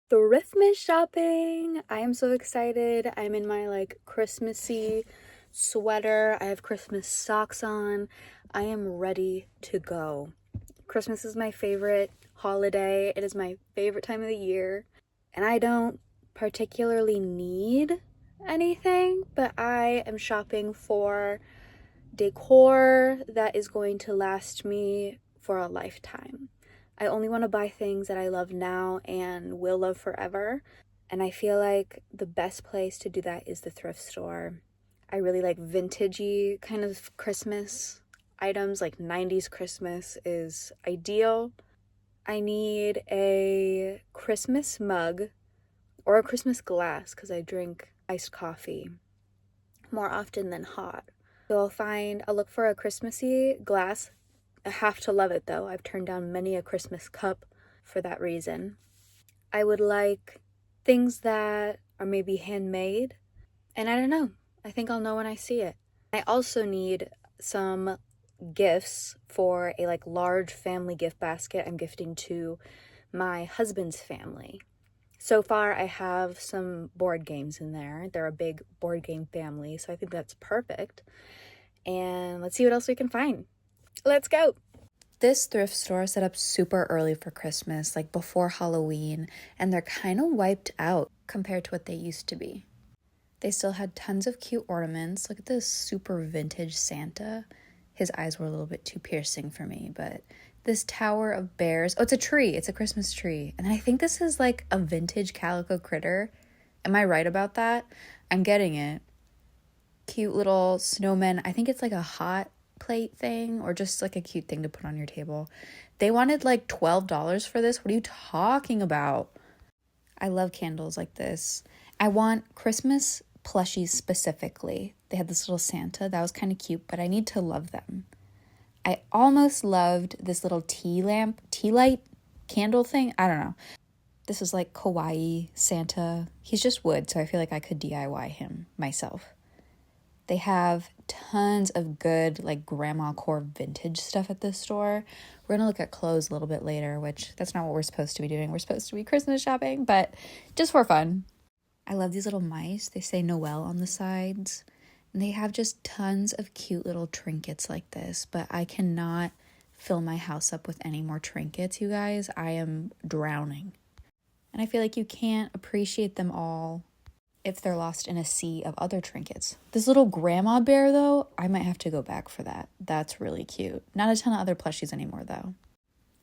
Thriftmas shopping. I am so excited. I'm in my like Christmassy sweater. I have Christmas socks on. I am ready to go. Christmas is my favorite holiday. It is my favorite time of the year. And I don't particularly need anything, but I am shopping for decor that is going to last me for a lifetime. I only want to buy things that I love now and will love forever. And I feel like the best place to do that is the thrift store. I really like vintagey kind of Christmas items, like 90s Christmas is ideal. I need a Christmas mug or a Christmas glass because I drink iced coffee more often than hot. So I'll look for a Christmassy glass. I have to love it though. I've turned down many a Christmas cup for that reason. I would like things that are maybe handmade. And I don't know. I think I'll know when I see it. I also need some gifts for a like large family gift basket I'm gifting to my husband's family. So far, I have some board games in there. They're a big board game family, so I think that's perfect. And let's see what else we can find. Let's go. This thrift store set up super early for Christmas, like before Halloween, and they're kind of wiped out compared to what they used to be. They still had tons of cute ornaments. Look at this super vintage Santa. His eyes were a little bit too piercing for me, but this tower of bears. Oh, it's a tree. It's a Christmas tree. And I think this is like a vintage calico critter. Am I right about that? I'm getting it. Cute little snowmen. I think it's like a hot plate thing or just like a cute thing to put on your table. They wanted like $12 for this. What are you talking about? I love candles like this. I want Christmas plushies specifically. They had this little Santa. That was kind of cute, but I need to love them. I almost loved this little tea light candle thing. I don't know. This is like kawaii Santa. He's just wood, so I feel like I could DIY him myself. They have tons of good like grandma core vintage stuff at this store. We're gonna look at clothes a little bit later, which that's not what we're supposed to be doing. We're supposed to be Christmas shopping, but just for fun. I love these little mice. They say Noel on the sides. And they have just tons of cute little trinkets like this, but I cannot fill my house up with any more trinkets, you guys. I am drowning. And I feel like you can't appreciate them all if they're lost in a sea of other trinkets. This little grandma bear, though, I might have to go back for that. That's really cute. Not a ton of other plushies anymore, though.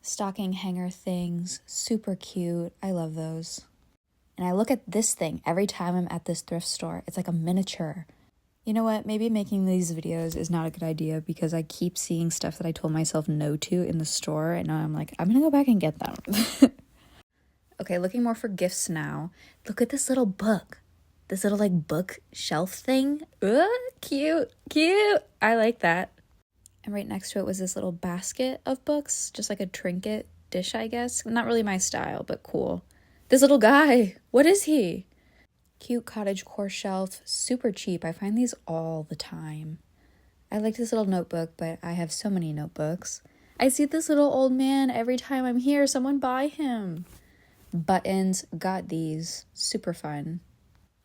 Stocking hanger things, super cute. I love those. And I look at this thing every time I'm at this thrift store. It's like a miniature. You know what? Maybe making these videos is not a good idea because I keep seeing stuff that I told myself no to in the store. And now I'm like, I'm going to go back and get them. Okay, looking more for gifts now. Look at this little book. This little like bookshelf thing. Cute. I like that. And right next to it was this little basket of books. Just like a trinket dish, I guess. Not really my style, but cool. This little guy. What is he? Cute cottagecore shelf, super cheap. I find these all the time. I like this little notebook, but I have so many notebooks. I see this little old man every time I'm here. Someone buy him. Buttons, got these. Super fun.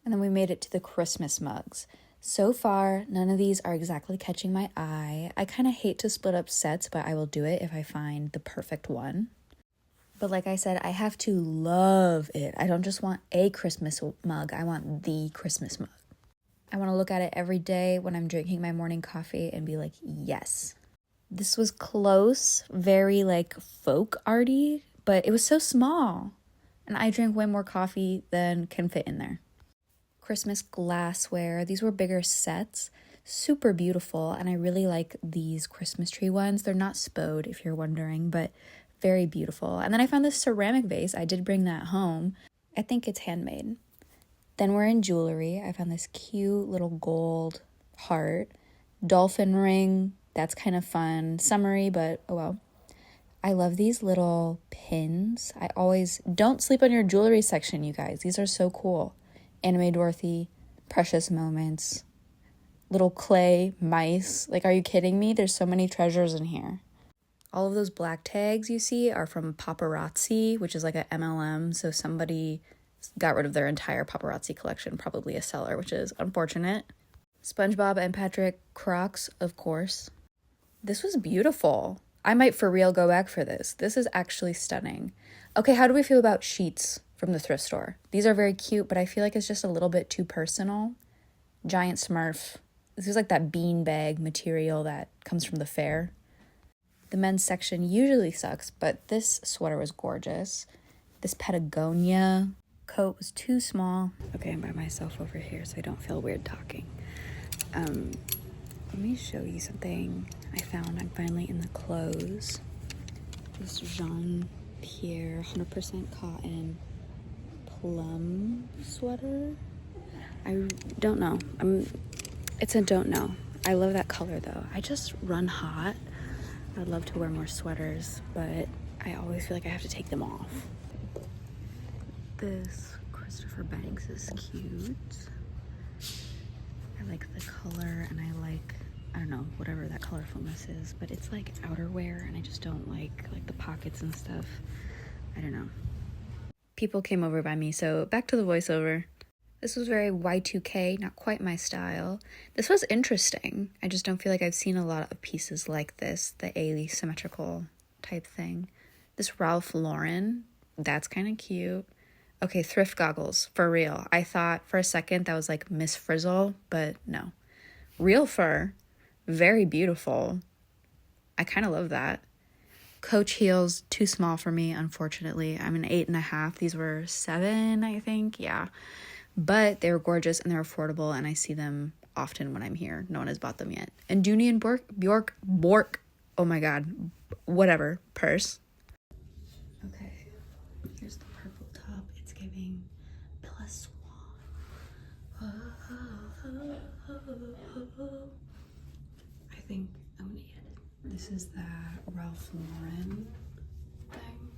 And then we made it to the Christmas mugs. So far, none of these are exactly catching my eye. I kind of hate to split up sets, but I will do it if I find the perfect one. But like I said, I have to love it. I don't just want a Christmas mug. I want the Christmas mug. I want to look at it every day when I'm drinking my morning coffee and be like, yes. This was close, very like folk arty, but it was so small. And I drink way more coffee than can fit in there. Christmas glassware. These were bigger sets. Super beautiful. And I really like these Christmas tree ones. They're not spode, if you're wondering, but very beautiful. And then I found this ceramic vase. I did bring that home. I think it's handmade. Then we're in jewelry. I found this cute little gold heart. Dolphin ring. That's kind of fun. Summery, but oh well. I love these little pins. Don't sleep on your jewelry section, you guys. These are so cool. Anime Dorothy, Precious Moments, little clay mice. Like, are you kidding me? There's so many treasures in here. All of those black tags you see are from Paparazzi, which is like a MLM. So somebody got rid of their entire paparazzi collection, probably a seller, which is unfortunate. SpongeBob and Patrick Crocs, of course. This was beautiful. I might for real go back for this. This is actually stunning. Okay, how do we feel about sheets from the thrift store? These are very cute, but I feel like it's just a little bit too personal. Giant Smurf. This is like that beanbag material that comes from the fair. The men's section usually sucks, but this sweater was gorgeous. This Patagonia coat was too small. Okay, I'm by myself over here, so I don't feel weird talking. Let me show you something I found. I'm finally in the clothes. This Jean Pierre 100% cotton plum sweater. I don't know. It's a don't know. I love that color though. I just run hot. I'd love to wear more sweaters, but I always feel like I have to take them off. This Christopher Banks is cute. I like the color, and I like, I don't know, whatever that colorfulness is, but it's like outerwear, and I just don't like the pockets and stuff. I don't know. People came over by me, so back to the voiceover. This was very Y2K, not quite my style. This was interesting. I just don't feel like I've seen a lot of pieces like this, the asymmetrical type thing. This Ralph Lauren, that's kind of cute. Okay, thrift goggles, for real. I thought for a second that was like Miss Frizzle, but no. Real fur, very beautiful. I kind of love that. Coach heels, too small for me, unfortunately. I'm an 8.5. These were 7, I think, yeah. But they were gorgeous and they're affordable, and I see them often when I'm here. No one has bought them yet. And Dooney and Bork, oh my god, whatever, purse. Okay, here's the purple top. It's giving Bella Swan. I think I'm gonna get it. This is that Ralph Lauren thing.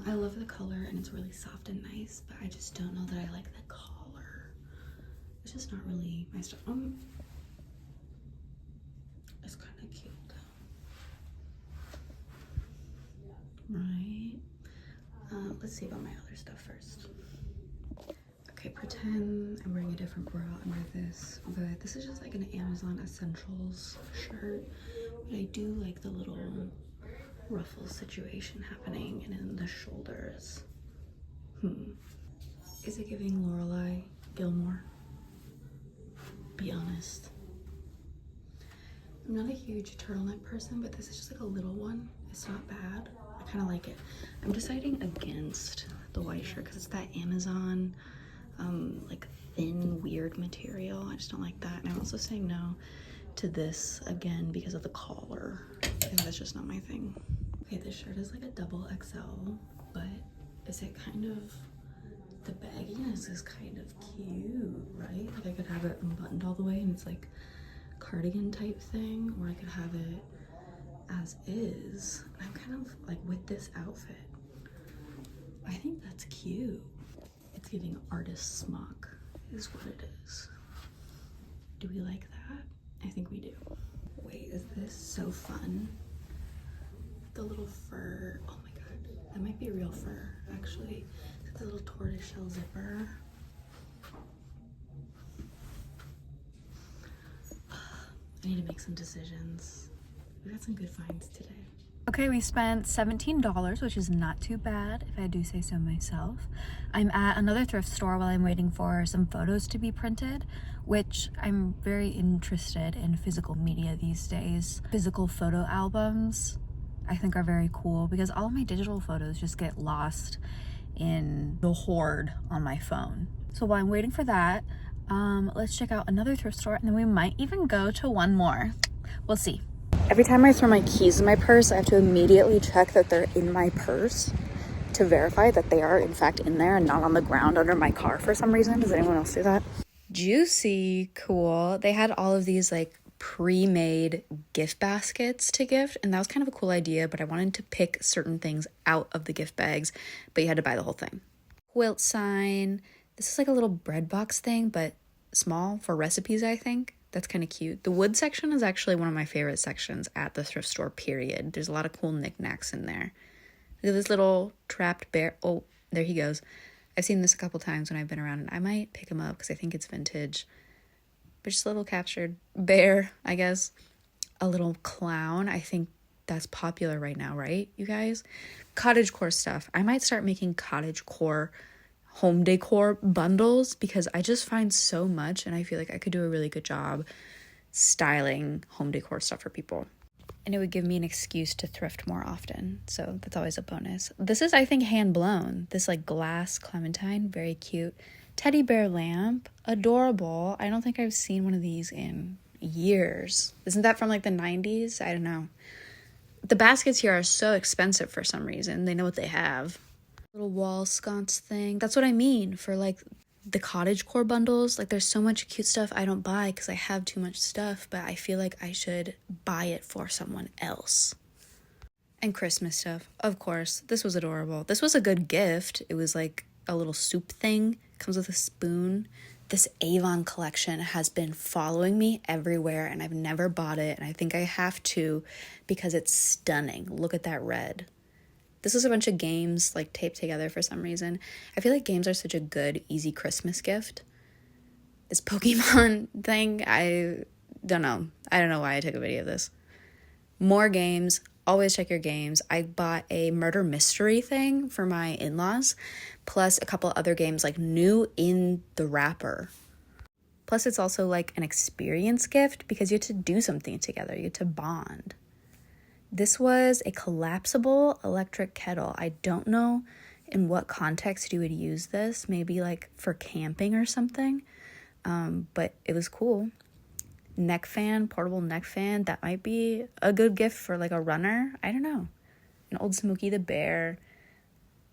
I love the color and it's really soft and nice, but I just don't know that I like the collar. It's just not really my stuff. It's kind of cute though. Right? Let's see about my other stuff first. Okay, pretend I'm wearing a different bra under this, but this is just like an Amazon Essentials shirt. But I do like the little ruffle situation happening and in the shoulders. Is it giving Lorelai Gilmore? Be honest. I'm not a huge turtleneck person, but this is just like a little one. It's not bad. I kind of like it. I'm deciding against the white shirt because it's that Amazon like thin weird material. I just don't like that. And I'm also saying no to this again because of the collar. I think that's just not my thing. Okay, this shirt is like a double XL, but is it kind of, the bagginess is kind of cute, right? Like I could have it unbuttoned all the way and it's like cardigan type thing, or I could have it as is. I'm kind of like with this outfit, I think that's cute. It's giving artist smock is what it is. Do we like that? I think we do. Wait, is this so fun? The little fur, oh my god, that might be real fur actually. It's a little tortoiseshell zipper. I need to make some decisions. We got some good finds today. Okay, we spent $17, which is not too bad, if I do say so myself. I'm at another thrift store while I'm waiting for some photos to be printed, which I'm very interested in physical media these days. Physical photo albums, I think, are very cool because all of my digital photos just get lost in the hoard on my phone. So while I'm waiting for that, let's check out another thrift store, and then we might even go to one more. We'll see. Every time I throw my keys in my purse, I have to immediately check that they're in my purse to verify that they are in fact in there and not on the ground under my car for some reason. Does anyone else do that? Juicy, cool. They had all of these like pre-made gift baskets to gift, and that was kind of a cool idea, but I wanted to pick certain things out of the gift bags, but you had to buy the whole thing. Quilt sign. This is like a little bread box thing, but small for recipes, I think. That's kind of cute. The wood section is actually one of my favorite sections at the thrift store, period. There's a lot of cool knickknacks in there. Look at this little trapped bear. Oh, there he goes. I've seen this a couple times when I've been around, and I might pick him up because I think it's vintage. But just a little captured bear, I guess. A little clown. I think that's popular right now, right, you guys? Cottagecore stuff. I might start making cottagecore home decor bundles because I just find so much, and I feel like I could do a really good job styling home decor stuff for people. And it would give me an excuse to thrift more often. So that's always a bonus. This is, I think, hand blown. This like glass clementine, very cute. Teddy bear lamp, adorable. I don't think I've seen one of these in years. Isn't that from like the 90s? I don't know. The baskets here are so expensive for some reason. They know what they have. Little wall sconce thing. That's what I mean for like the cottagecore bundles. Like there's so much cute stuff I don't buy because I have too much stuff, but I feel like I should buy it for someone else. And Christmas stuff, of course. This was adorable. This was a good gift. It was like a little soup thing. Comes with a spoon. This Avon collection has been following me everywhere, and I've never bought it, and I think I have to because it's stunning. Look at that red. This is a bunch of games like taped together for some reason. I feel like games are such a good, easy Christmas gift. This Pokemon thing, I don't know. I don't know why I took a video of this. More games. Always check your games. I bought a murder mystery thing for my in-laws, plus a couple other games like new in the wrapper. Plus it's also like an experience gift because you have to do something together. You have to bond. This was a collapsible electric kettle. I don't know in what context you would use this. Maybe like for camping or something. But it was cool. Neck fan, portable neck fan. That might be a good gift for like a runner. I don't know. An old Smokey the Bear.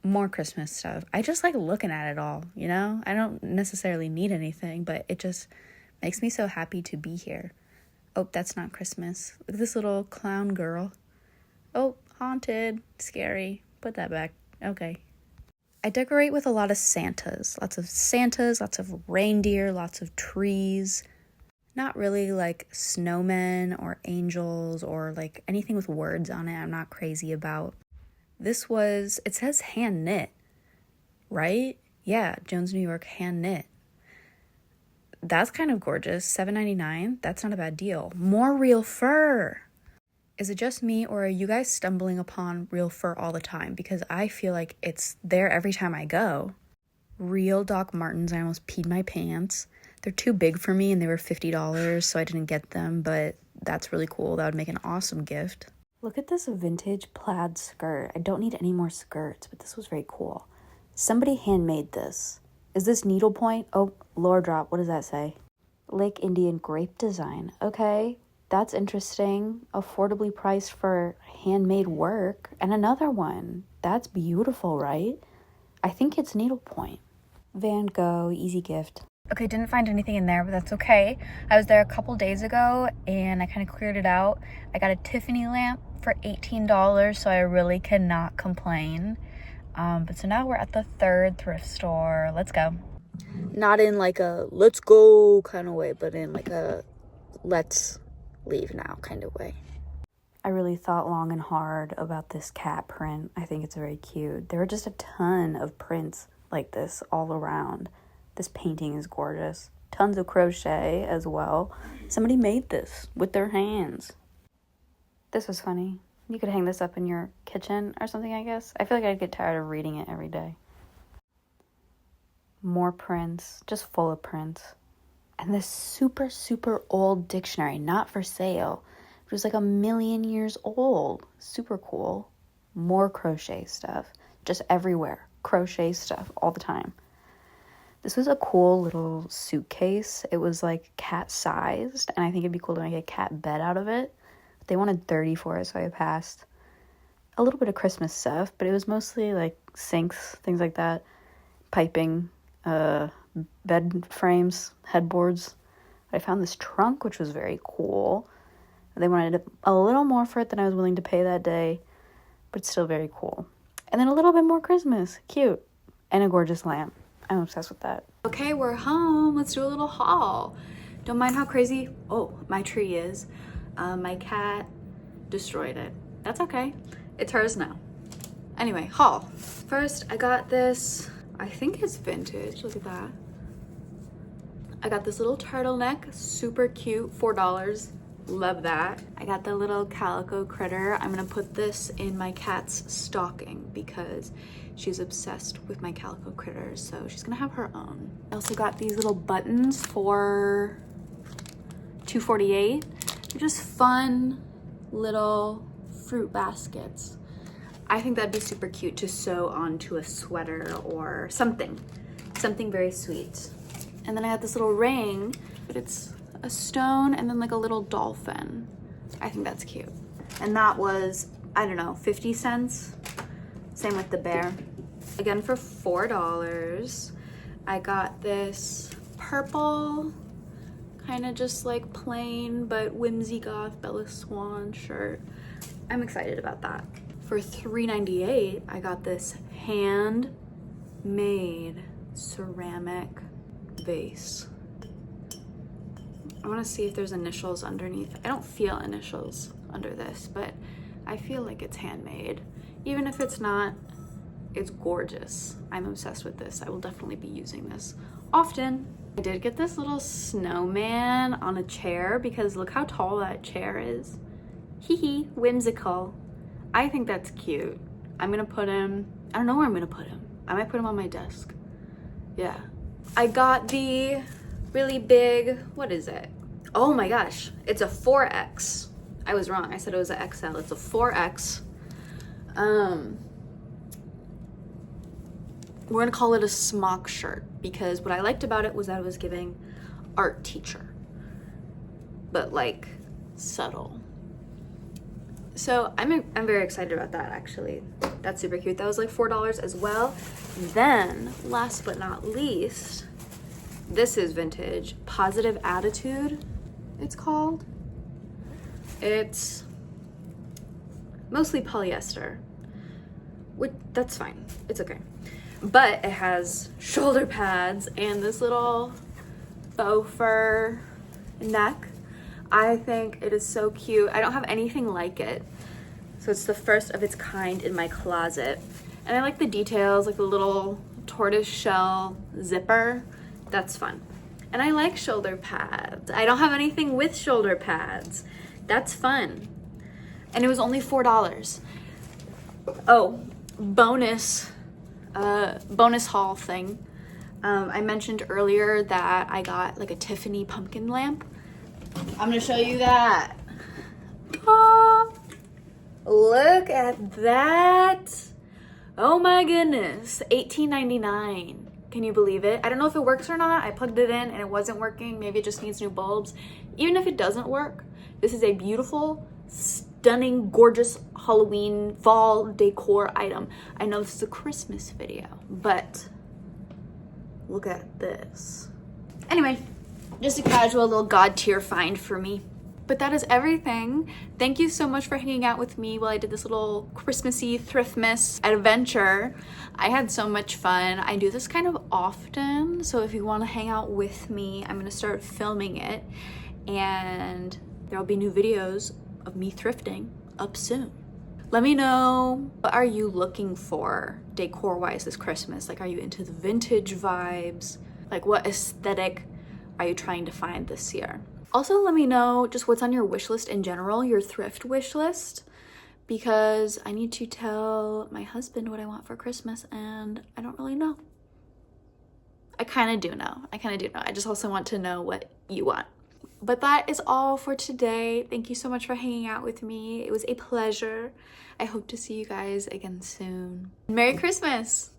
More Christmas stuff. I just like looking at it all, you know? I don't necessarily need anything, but it just makes me so happy to be here. Oh, that's not Christmas. Look at this little clown girl. Oh, haunted. Scary. Put that back. Okay. I decorate with a lot of Santas. Lots of reindeer, lots of trees. Not really like snowmen or angels or like anything with words on it I'm not crazy about. This was, it says hand knit, right? Yeah, Jones, New York, hand knit. That's kind of gorgeous. $7.99. That's not a bad deal. More real fur. Is it just me or are you guys stumbling upon real fur all the time? Because I feel like it's there every time I go. Real Doc Martens. I almost peed my pants. They're too big for me and they were $50, so I didn't get them, but that's really cool. That would make an awesome gift. Look at this vintage plaid skirt. I don't need any more skirts, but this was very cool. Somebody handmade this. Is this needlepoint? Oh, lower drop. What does that say? Lake Indian grape design. Okay, that's interesting. Affordably priced for handmade work. And another one. That's beautiful, right? I think it's needlepoint. Van Gogh, easy gift. Okay, didn't find anything in there, but that's okay. I was there a couple days ago and I kind of cleared it out. I got a Tiffany lamp for $18, so I really cannot complain. But so now we're at the third thrift store. Let's go. Not in like a let's go kind of way, but in like a let's leave now kind of way. I really thought long and hard about this cat print. I think it's very cute. There were just a ton of prints like this all around. This painting is gorgeous. Tons of crochet as well. Somebody made this with their hands. This was funny. You could hang this up in your kitchen or something, I guess. I feel like I'd get tired of reading it every day. More prints, just full of prints. And this super, super old dictionary, not for sale. It was like 1,000,000 years old. Super cool. More crochet stuff. Just everywhere. Crochet stuff all the time. This was a cool little suitcase. It was like cat sized, and I think it'd be cool to make a cat bed out of it. They wanted $30 for it, so I passed. A little bit of Christmas stuff, but it was mostly like sinks, things like that. Piping, bed frames, headboards. I found this trunk, which was very cool. They wanted a little more for it than I was willing to pay that day, but still very cool. And then a little bit more Christmas. Cute. And a gorgeous lamp. I'm obsessed with that. Okay, we're home. Let's do a little haul. Don't mind how crazy, oh, my tree is. My cat destroyed it. That's okay. It's hers now. Anyway, haul. First, I got this, I think it's vintage, look at that. I got this little turtleneck, super cute, $4. Love that. I got the little calico critter. I'm gonna put this in my cat's stocking because she's obsessed with my calico critters, so she's gonna have her own. I also got these little buttons for $2.48. They're just fun little fruit baskets. I think that'd be super cute to sew onto a sweater or something very sweet. And then I got this little ring, but it's a stone and then like a little dolphin. I think that's cute. And that was, I don't know, 50 cents. Same with the bear. Again, for $4. I got this purple, kind of just like plain but whimsy goth Bella Swan shirt. I'm excited about that. For $3.98, I got this handmade ceramic vase. I want to see if there's initials underneath. I don't feel initials under this, but I feel like it's handmade. Even if it's not, it's gorgeous. I'm obsessed with this. I will definitely be using this often. I did get this little snowman on a chair because look how tall that chair is. Hee hee, whimsical. I think that's cute. I'm gonna put him, I don't know where I'm gonna put him. I might put him on my desk. Yeah. I got the really big, what is it? Oh my gosh, it's a 4X. I was wrong, I said it was an XL, it's a 4X. We're gonna call it a smock shirt because what I liked about it was that it was giving art teacher, but like subtle. So I'm very excited about that actually. That's super cute. That was like $4 as well. Then last but not least, this is vintage. Positive Attitude, it's called. It's mostly polyester, which that's fine. It's okay. But it has shoulder pads and this little faux fur neck. I think it is so cute. I don't have anything like it. So it's the first of its kind in my closet. And I like the details, like the little tortoise shell zipper. That's fun. And I like shoulder pads. I don't have anything with shoulder pads. That's fun. And it was only $4. Oh, bonus haul thing. I mentioned earlier that I got like a Tiffany pumpkin lamp. I'm gonna show you that. Oh, look at that. Oh my goodness, $18.99. Can you believe it? I don't know if it works or not. I plugged it in and it wasn't working. Maybe it just needs new bulbs. Even if it doesn't work, this is a beautiful, stunning, gorgeous Halloween fall decor item. I know this is a Christmas video, but look at this. Anyway, just a casual little God tier find for me. But that is everything. Thank you so much for hanging out with me while I did this little Christmassy Thriftmas adventure. I had so much fun. I do this kind of often, so if you want to hang out with me, I'm gonna start filming it, and there'll be new videos of me thrifting up soon. Let me know, what are you looking for decor-wise this Christmas? Like, are you into the vintage vibes? Like, what aesthetic are you trying to find this year? Also, let me know just what's on your wish list in general, your thrift wish list, because I need to tell my husband what I want for Christmas and I don't really know. I kind of do know. I just also want to know what you want. But that is all for today. Thank you so much for hanging out with me. It was a pleasure. I hope to see you guys again soon. Merry Christmas!